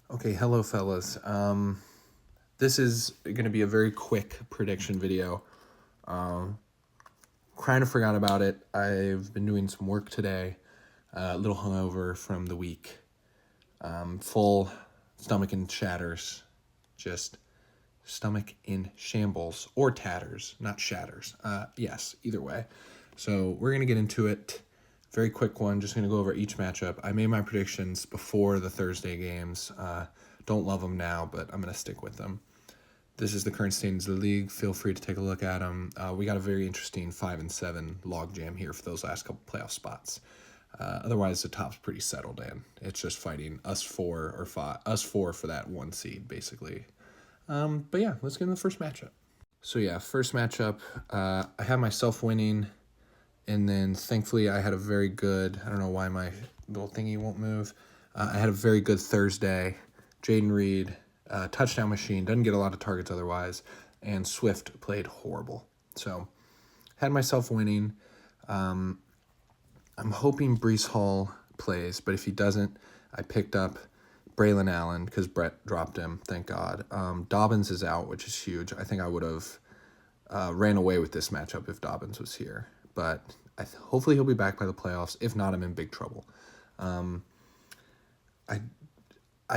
Okay, hello, fellas. This is going to be a very quick prediction video. Kind of forgot about it. I've been doing some work today, a little hungover from the week. Full stomach in shatters. Just stomach in shambles or tatters, not shatters. Yes, either way. So we're going to get into it. Very quick one. Just going to go over each matchup. I made my predictions before the Thursday games. Don't love them now, but I'm going to stick with them. This is the current standings of the league. Feel free to take a look at them. We got a very interesting 5-7 logjam here for those last couple playoff spots. Otherwise, the top's pretty settled in. It's just fighting us four for that one seed, basically. But yeah, let's get into the first matchup. So yeah, first matchup, I have myself winning, and then thankfully I had a very good, I don't know why my little thingy won't move. I had a very good Thursday. Jaden Reed, touchdown machine, doesn't get a lot of targets otherwise, and Swift played horrible. So had myself winning. I'm hoping Brees Hall plays, but if he doesn't, I picked up Braylon Allen because Brett dropped him, thank God. Dobbins is out, which is huge. I think I would have ran away with this matchup if Dobbins was here. But hopefully he'll be back by the playoffs. If not, I'm in big trouble. I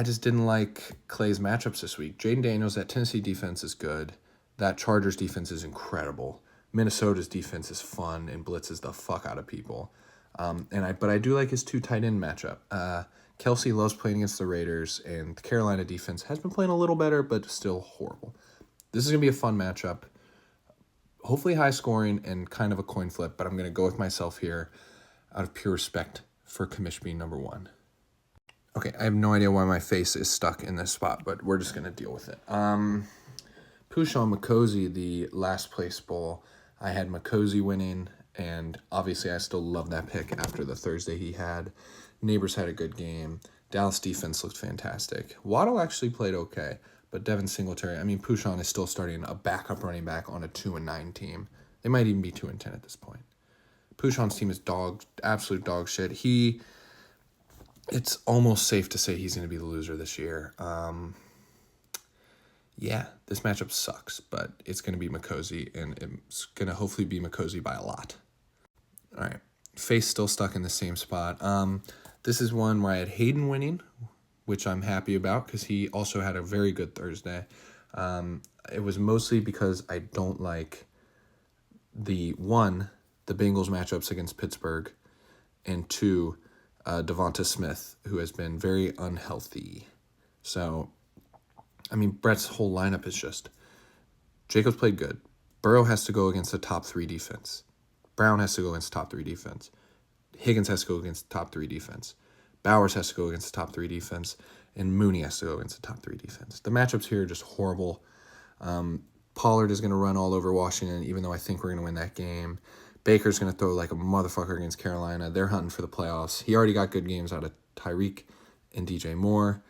just didn't like Clay's matchups this week. Jaden Daniels, that Tennessee defense is good. That Chargers defense is incredible. Minnesota's defense is fun and blitzes the fuck out of people. But I do like his two tight end matchup. Kelsey loves playing against the Raiders, and the Carolina defense has been playing a little better, but still horrible. This is going to be a fun matchup. Hopefully high scoring and kind of a coin flip, but I'm going to go with myself here out of pure respect for Commish being number one. Okay, I have no idea why my face is stuck in this spot, but we're just going to deal with it. Pushaw McCosy, the last place bowl, I had McCosy winning, and obviously I still love that pick after the Thursday he had. Neighbors had a good game. Dallas defense looked fantastic. Waddle actually played okay, but Devin Singletary, Pushaw is still starting a backup running back on a 2-9 team. They might even be 2-10 at this point. Pushaw's team is absolute dog shit. It's almost safe to say he's going to be the loser this year. Yeah, this matchup sucks, but it's going to be McCosy, and it's going to hopefully be McCosy by a lot. All right, face still stuck in the same spot. This is one where I had Hayden winning, which I'm happy about because he also had a very good Thursday. It was mostly because I don't like the Bengals matchups against Pittsburgh, and two, Devonta Smith, who has been very unhealthy. So, Brett's whole lineup is just, Jacobs played good. Burrow has to go against the top 3 defense. Brown has to go against top 3 defense. Higgins has to go against the top 3 defense. Bowers has to go against the top 3 defense. And Mooney has to go against the top 3 defense. The matchups here are just horrible. Pollard is going to run all over Washington, even though I think we're going to win that game. Baker's going to throw like a motherfucker against Carolina. They're hunting for the playoffs. He already got good games out of Tyreek and DJ Moore.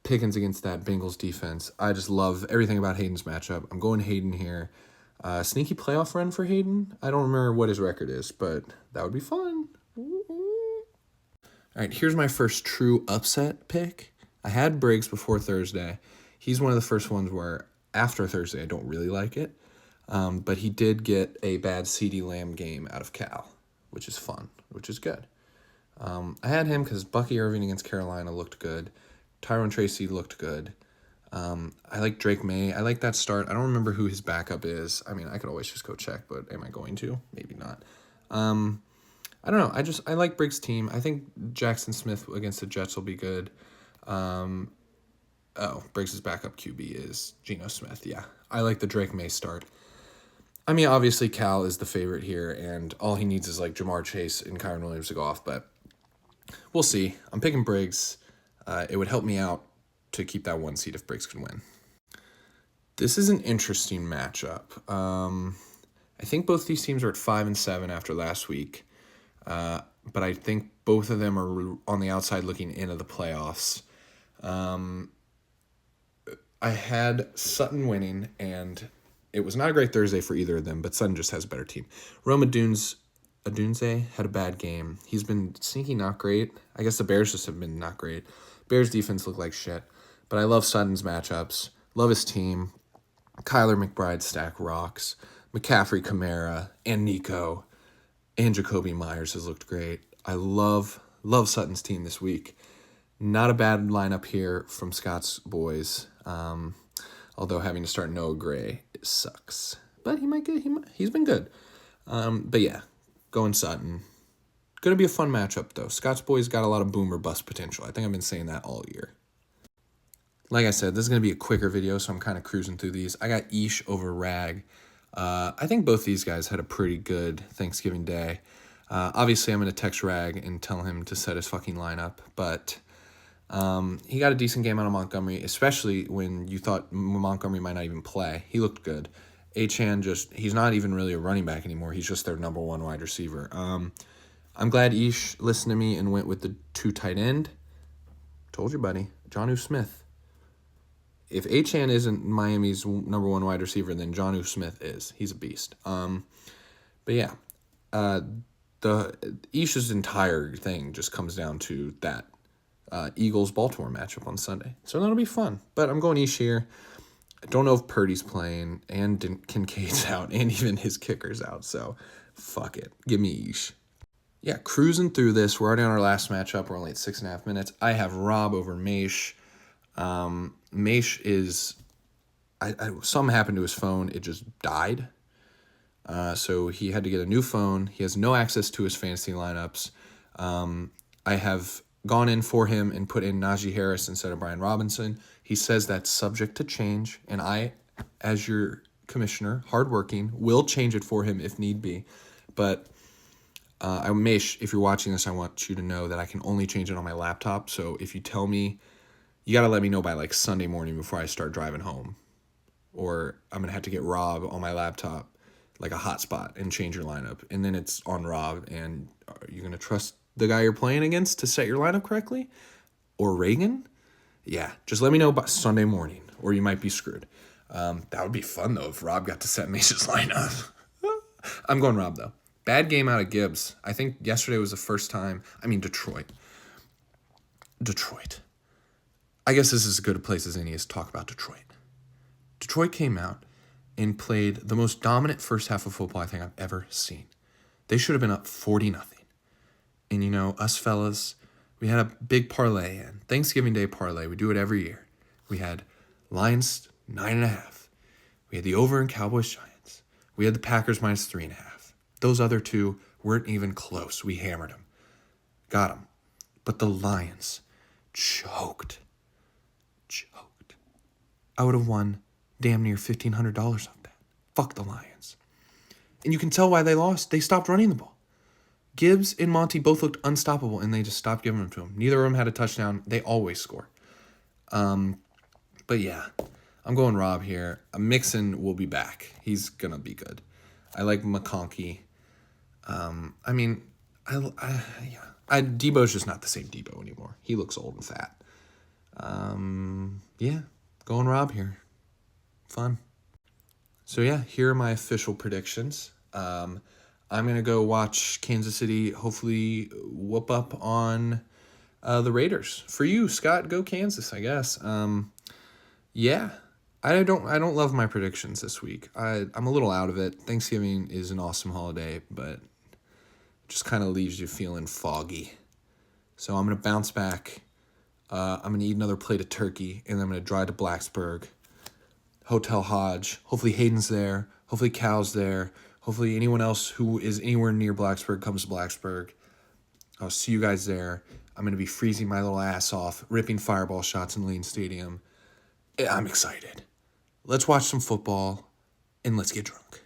Pickens against that Bengals defense. I just love everything about Hayden's matchup. I'm going Hayden here. Sneaky playoff run for Hayden. I don't remember what his record is, but that would be fun. All right, here's my first true upset pick. I had Briggs before Thursday. He's one of the first ones where after Thursday I don't really like it. But he did get a bad CeeDee Lamb game out of Cal, which is fun, which is good. I had him because Bucky Irving against Carolina looked good. Tyrone Tracy looked good. I like Drake May. I like that start. I don't remember who his backup is. I could always just go check, but am I going to? Maybe not. I don't know. I like Briggs' team. I think Jackson Smith against the Jets will be good. Briggs' backup QB is Geno Smith. Yeah, I like the Drake May start. Obviously Cal is the favorite here, and all he needs is like Jamar Chase and Kyron Williams to go off, but we'll see. I'm picking Briggs. It would help me out to keep that 1 seed if Briggs can win. This is an interesting matchup. I think both these teams are at 5-7 after last week, but I think both of them are on the outside looking into the playoffs. I had Sutton winning, and it was not a great Thursday for either of them, but Sutton just has a better team. Rome Odunze had a bad game. He's been sneaky not great. I guess the Bears just have been not great. Bears defense looked like shit. But I love Sutton's matchups. Love his team. Kyler McBride stack rocks. McCaffrey, Kamara, and Nico, and Jacoby Myers has looked great. I love Sutton's team this week. Not a bad lineup here from Scott's boys. Although having to start Noah Gray sucks. But he's been good. But yeah, going Sutton. Going to be a fun matchup, though. Scott's boys got a lot of boom or bust potential. I think I've been saying that all year. Like I said, this is going to be a quicker video, so I'm kind of cruising through these. I got Ish over Rag. I think both these guys had a pretty good Thanksgiving day. Obviously, I'm going to text Rag and tell him to set his fucking lineup, but he got a decent game out of Montgomery, especially when you thought Montgomery might not even play. He looked good. Achane he's not even really a running back anymore. He's just their number one wide receiver. I'm glad Ish listened to me and went with the 2 tight end. Told you, buddy. Jonnu Smith. If Achane isn't Miami's number one wide receiver, then Jonnu Smith is. He's a beast. But yeah, the Ish's entire thing just comes down to that Eagles-Baltimore matchup on Sunday. So that'll be fun. But I'm going Ish here. I don't know if Purdy's playing and Kincaid's out and even his kicker's out. So fuck it. Give me Ish. Yeah, cruising through this. We're already on our last matchup. We're only at 6.5 minutes. I have Rob over Maish. Maish is, something happened to his phone. It just died. So he had to get a new phone. He has no access to his fantasy lineups. I have gone in for him and put in Najee Harris instead of Brian Robinson. He says that's subject to change, and I, as your commissioner, hardworking, will change it for him if need be. But Maish, if you're watching this, I want you to know that I can only change it on my laptop. So if you tell me, you got to let me know by like Sunday morning before I start driving home. Or I'm going to have to get Rob on my laptop, like a hotspot, and change your lineup. And then it's on Rob. And are you going to trust the guy you're playing against to set your lineup correctly? Or Reagan? Yeah, just let me know by Sunday morning, or you might be screwed. That would be fun, though, if Rob got to set Mace's lineup. I'm going Rob, though. Bad game out of Gibbs. I think yesterday was the first time. Detroit. I guess this is as good a place as any is to talk about Detroit. Detroit came out and played the most dominant first half of football I think I've ever seen. They should have been up 40-0. And, us fellas, we had a big parlay in. Thanksgiving Day parlay. We do it every year. We had Lions 9.5. We had the over in Cowboys-Giants. We had the Packers minus 3.5. Those other two weren't even close. We hammered them. Got them. But the Lions choked. I would have won damn near $1,500 off that. Fuck the Lions. And you can tell why they lost. They stopped running the ball. Gibbs and Monty both looked unstoppable, and they just stopped giving them to them. Neither of them had a touchdown. They always score. But yeah, I'm going Rob here. Mixon will be back. He's going to be good. I like McConkey. Debo's just not the same Debo anymore. He looks old and fat. Yeah, going Rob here. Fun. So yeah, here are my official predictions. I'm going to go watch Kansas City hopefully whoop up on the Raiders. For you, Scott, go Kansas, I guess. Yeah. I don't love my predictions this week. I'm a little out of it. Thanksgiving is an awesome holiday, but it just kind of leaves you feeling foggy. So I'm going to bounce back. I'm going to eat another plate of turkey, and then I'm going to drive to Blacksburg, Hotel Hodge. Hopefully Hayden's there. Hopefully Cal's there. Hopefully anyone else who is anywhere near Blacksburg comes to Blacksburg. I'll see you guys there. I'm going to be freezing my little ass off, ripping fireball shots in Lane Stadium. I'm excited. Let's watch some football, and let's get drunk.